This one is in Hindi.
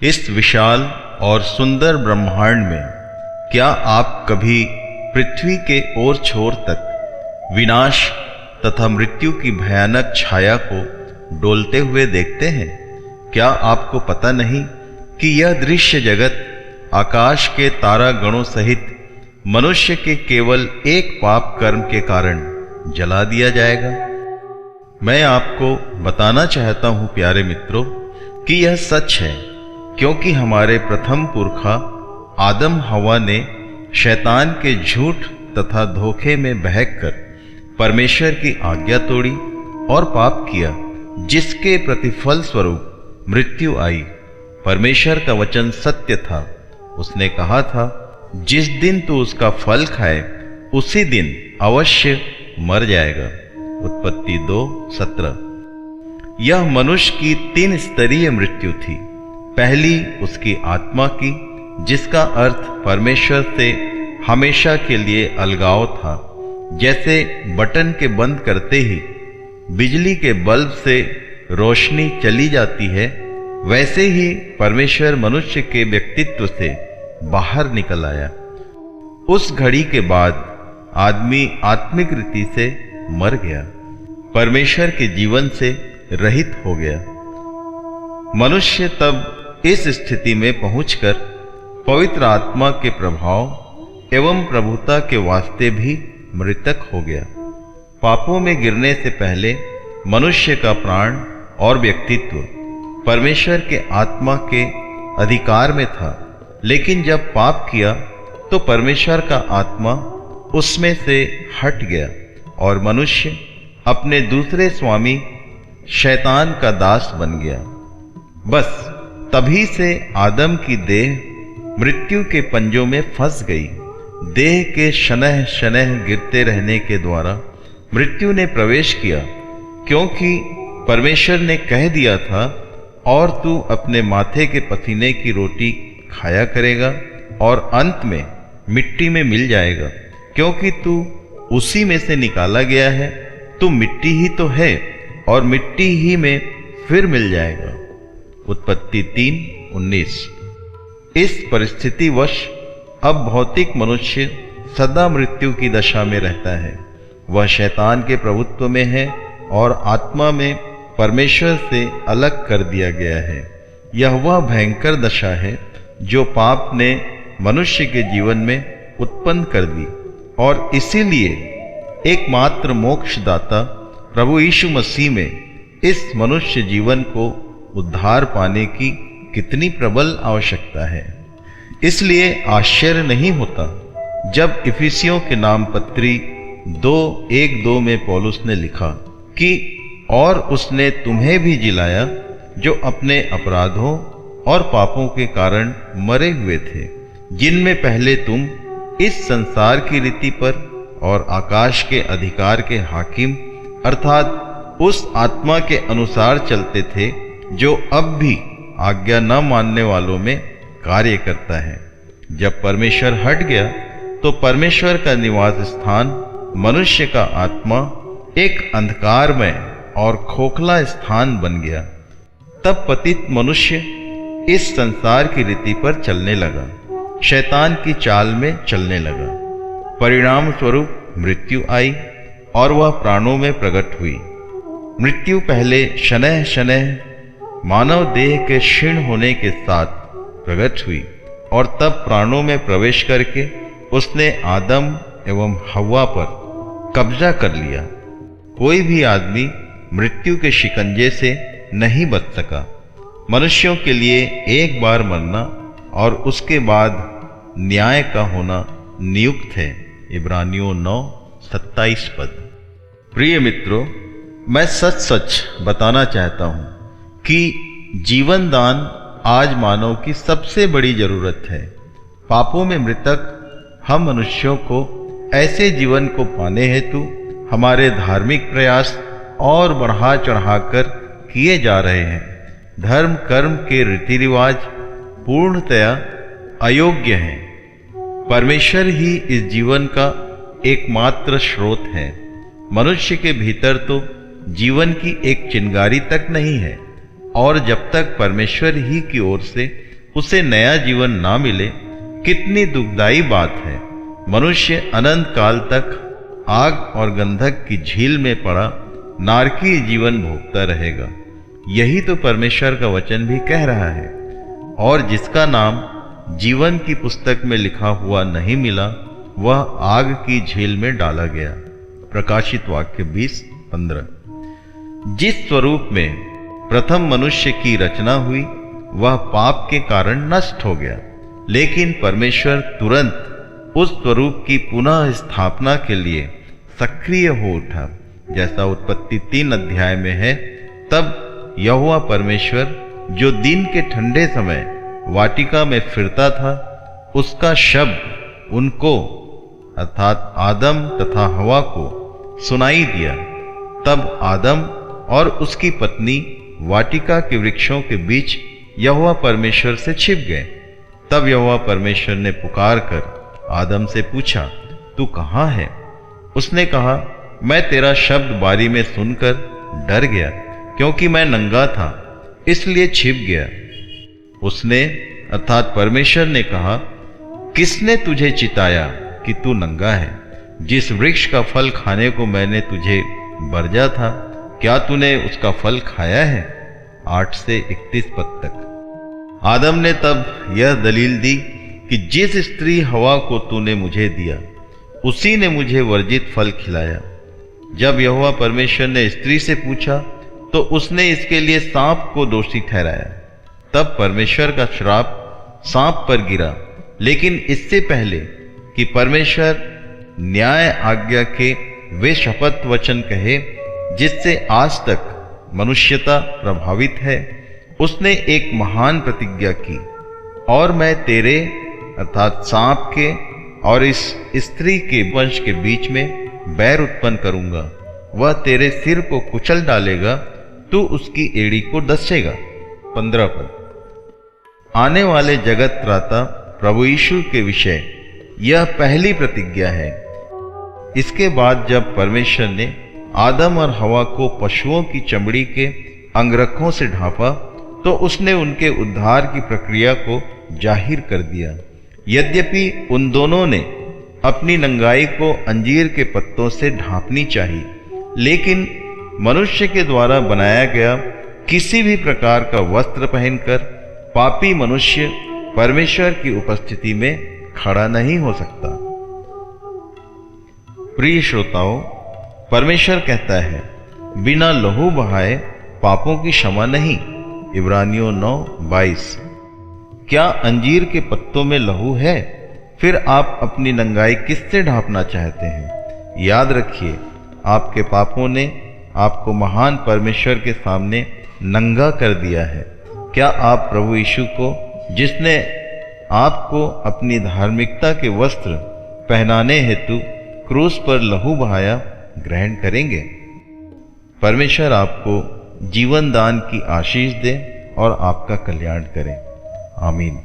इस विशाल और सुंदर ब्रह्मांड में क्या आप कभी पृथ्वी के ओर छोर तक विनाश तथा मृत्यु की भयानक छाया को डोलते हुए देखते हैं? क्या आपको पता नहीं कि यह दृश्य जगत आकाश के तारा गणों सहित मनुष्य के केवल एक पाप कर्म के कारण जला दिया जाएगा? मैं आपको बताना चाहता हूं प्यारे मित्रों कि यह सच है, क्योंकि हमारे प्रथम पुरखा आदम हवा ने शैतान के झूठ तथा धोखे में बहकर परमेश्वर की आज्ञा तोड़ी और पाप किया, जिसके प्रतिफल स्वरूप मृत्यु आई। परमेश्वर का वचन सत्य था। उसने कहा था, जिस दिन तू उसका फल खाए उसी दिन अवश्य मर जाएगा। उत्पत्ति 2:17। यह मनुष्य की 3 स्तरीय मृत्यु थी। पहली उसकी आत्मा की, जिसका अर्थ परमेश्वर से हमेशा के लिए अलगाव था। जैसे बटन के बंद करते ही बिजली के बल्ब से रोशनी चली जाती है, वैसे ही परमेश्वर मनुष्य के व्यक्तित्व से बाहर निकल आया। उस घड़ी के बाद आदमी आत्मिक रीति से मर गया, परमेश्वर के जीवन से रहित हो गया। मनुष्य तब इस स्थिति में पहुंचकर पवित्र आत्मा के प्रभाव एवं प्रभुता के वास्ते भी मृतक हो गया। पापों में गिरने से पहले मनुष्य का प्राण और व्यक्तित्व परमेश्वर के आत्मा के अधिकार में था, लेकिन जब पाप किया तो परमेश्वर का आत्मा उसमें से हट गया और मनुष्य अपने दूसरे स्वामी शैतान का दास बन गया। बस तभी से आदम की देह मृत्यु के पंजों में फंस गई। देह के शनह शनह गिरते रहने के द्वारा मृत्यु ने प्रवेश किया, क्योंकि परमेश्वर ने कह दिया था, और तू अपने माथे के पसीने की रोटी खाया करेगा और अंत में मिट्टी में मिल जाएगा, क्योंकि तू उसी में से निकाला गया है। तू मिट्टी ही तो है और मिट्टी ही में फिर मिल जाएगा। उत्पत्ति 3:19। इस परिस्थितिवश अब भौतिक मनुष्य सदा मृत्यु की दशा में रहता है। वह शैतान के प्रभुत्व में है और आत्मा में परमेश्वर से अलग कर दिया गया है। यह वह भयंकर दशा है जो पाप ने मनुष्य के जीवन में उत्पन्न कर दी, और इसीलिए एकमात्र मोक्षदाता प्रभु यीशु मसीह में इस मनुष्य जीवन को उद्धार पाने की कितनी प्रबल आवश्यकता है। इसलिए आश्चर्य नहीं होता जब इफिसियों के नाम पत्री 2:1-2 में पौलुस ने लिखा कि और उसने तुम्हें भी जिलाया जो अपने अपराधों और पापों के कारण मरे हुए थे, जिनमें पहले तुम इस संसार की रीति पर और आकाश के अधिकार के हाकिम अर्थात उस आत्मा के अनुसार चलते थे जो अब भी आज्ञा न मानने वालों में कार्य करता है। जब परमेश्वर हट गया तो परमेश्वर का निवास स्थान मनुष्य का आत्मा एक अंधकारमय और खोखला स्थान बन गया। तब पतित मनुष्य इस संसार की रीति पर चलने लगा, शैतान की चाल में चलने लगा। परिणाम स्वरूप मृत्यु आई और वह प्राणों में प्रकट हुई। मृत्यु पहले शनह शनह मानव देह के क्षीण होने के साथ प्रकट हुई और तब प्राणों में प्रवेश करके उसने आदम एवं हव्वा पर कब्जा कर लिया। कोई भी आदमी मृत्यु के शिकंजे से नहीं बच सका। मनुष्यों के लिए एक बार मरना और उसके बाद न्याय का होना नियुक्त है। इब्रानियों 9:27 पद। प्रिय मित्रों, मैं सच सच बताना चाहता हूं कि जीवन दान आज मानव की सबसे बड़ी जरूरत है। पापों में मृतक हम मनुष्यों को ऐसे जीवन को पाने हेतु हमारे धार्मिक प्रयास और बढ़ा चढ़ाकर किए जा रहे हैं। धर्म कर्म के रीति रिवाज पूर्णतया अयोग्य हैं। परमेश्वर ही इस जीवन का एकमात्र स्रोत है। मनुष्य के भीतर तो जीवन की एक चिंगारी तक नहीं है, और जब तक परमेश्वर ही की ओर से उसे नया जीवन ना मिले, कितनी दुखदाई बात है। मनुष्य अनंत काल तक आग और गंधक की झील में पड़ा नारकीय जीवन भोगता रहेगा। यही तो परमेश्वर का वचन भी कह रहा है। और जिसका नाम जीवन की पुस्तक में लिखा हुआ नहीं मिला, वह आग की झील में डाला गया। प्रकाशित वाक्य 20:15। जिस स्वरूप में प्रथम मनुष्य की रचना हुई, वह पाप के कारण नष्ट हो गया, लेकिन परमेश्वर तुरंत उस स्वरूप की पुनः स्थापना के लिए सक्रिय हो उठा। जैसा उत्पत्ति 3 अध्याय में है, तब यहोवा परमेश्वर जो दिन के ठंडे समय वाटिका में फिरता था, उसका शब्द उनको अर्थात आदम तथा हवा को सुनाई दिया। तब आदम और उसकी पत्नी वाटिका के वृक्षों के बीच यहोवा परमेश्वर से छिप गए। तब यहोवा परमेश्वर ने पुकार कर आदम से पूछा, तू कहाँ है? उसने कहा, मैं तेरा शब्द बारी में सुनकर डर गया, क्योंकि मैं नंगा था, इसलिए छिप गया। उसने अर्थात परमेश्वर ने कहा, किसने तुझे चिताया कि तू नंगा है? जिस वृक्ष का फल खाने को मैंने तुझे बरजा था, क्या तूने उसका फल खाया है? 8 से 31 पद तक। आदम ने तब यह दलील दी कि जिस स्त्री हवा को तूने मुझे दिया, उसी ने मुझे वर्जित फल खिलाया। जब यहोवा परमेश्वर ने स्त्री से पूछा, तो उसने इसके लिए सांप को दोषी ठहराया। तब परमेश्वर का श्राप सांप पर गिरा। लेकिन इससे पहले कि परमेश्वर न्याय आज्ञा के वे शपथ वचन कहे जिससे आज तक मनुष्यता प्रभावित है, उसने एक महान प्रतिज्ञा की, और मैं तेरे अर्थात सांप के और इस स्त्री के वंश के बीच में बैर उत्पन्न करूंगा। वह तेरे सिर को कुचल डालेगा, तू उसकी एड़ी को डसेगा। 15 पद। आने वाले जगत त्राता प्रभु यीशु के विषय यह पहली प्रतिज्ञा है। इसके बाद जब परमेश्वर ने आदम और हवा को पशुओं की चमड़ी के अंगरखों से ढांपा, तो उसने उनके उद्धार की प्रक्रिया को जाहिर कर दिया। यद्यपि उन दोनों ने अपनी नंगाई को अंजीर के पत्तों से ढांपनी चाहिए, लेकिन मनुष्य के द्वारा बनाया गया किसी भी प्रकार का वस्त्र पहनकर पापी मनुष्य परमेश्वर की उपस्थिति में खड़ा नहीं हो सकता। प्रिय श्रोताओं, परमेश्वर कहता है, बिना लहू बहाए पापों की क्षमा नहीं। इब्रानियों 9:22। क्या अंजीर के पत्तों में लहू है? फिर आप अपनी नंगाई किससे ढांपना चाहते हैं? याद रखिए, आपके पापों ने आपको महान परमेश्वर के सामने नंगा कर दिया है। क्या आप प्रभु यीशु को, जिसने आपको अपनी धार्मिकता के वस्त्र पहनाने हेतु क्रूस पर लहू बहाया, ग्रहण करेंगे? परमेश्वर आपको जीवन दान की आशीष दे और आपका कल्याण करें। आमीन।